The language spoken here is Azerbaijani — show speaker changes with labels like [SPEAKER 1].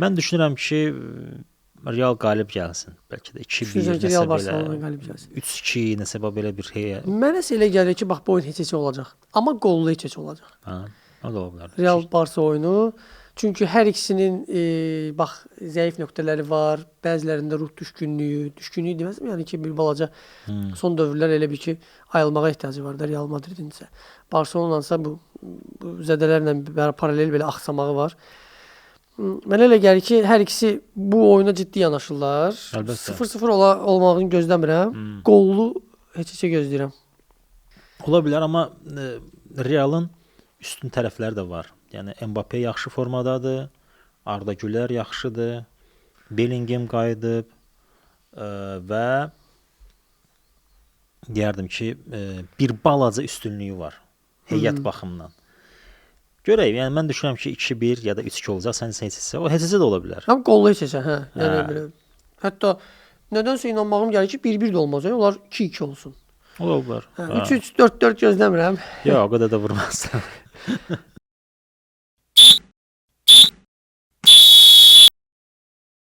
[SPEAKER 1] Mən düşünürəm ki, Real qalib gəlsin. Bəlkə də 2-1
[SPEAKER 2] Düşünürəm ki,
[SPEAKER 1] nəsə
[SPEAKER 2] Real
[SPEAKER 1] belə,
[SPEAKER 2] Barcelona qalib gəlsin.
[SPEAKER 1] 3-2 nəsə belə bir heyət.
[SPEAKER 2] Mənə elə gəlir ki, bax bu oyun heç-heç olacaq. Amma qollu heç-heç olacaq.
[SPEAKER 1] Hə, o da ola bilər.
[SPEAKER 2] Real Barça oyunu. Çünki hər ikisinin bax zəif nöqtələri var. Bəzilərində ruh düşkünlüyü deməzəm, yəni ki, bir balaca son dövrlər elə bir ki, ayılmağa ehtiyacı var da Real Madridin isə. Barcelona'nsa bu zədələrlə paralel belə axsamağı var. Mənə elə gəlir ki, hər ikisi bu oyuna ciddi yanaşırlar.
[SPEAKER 1] Əlbəttə.
[SPEAKER 2] 0-0 olmağını gözləmirəm. Qollu heç-heçə gözləyirəm.
[SPEAKER 1] Ola bilər, amma Realın üstün tərəfləri də var. Yəni Mbappé yaxşı formadadır, Arda Güler yaxşıdır, Bellingham qayıdıb və deyərdim ki, bir balaca üstünlüyü var heyət baxımından. Görək, yəni mən düşünürəm ki, 2-1 ya da 3-2 olacaq, sən seçsə, o heç-heç də ola bilər.
[SPEAKER 2] Həm qollu heç-heçə, hə. Yəni belə. Hətta nədənsə inanmağım gəlir ki, 1-1 də olmaz, onlar 2-2 olsun.
[SPEAKER 1] Ola bilər.
[SPEAKER 2] 3-3 4-4 gözləmirəm.
[SPEAKER 1] Yox, o qədər də vurmazsan.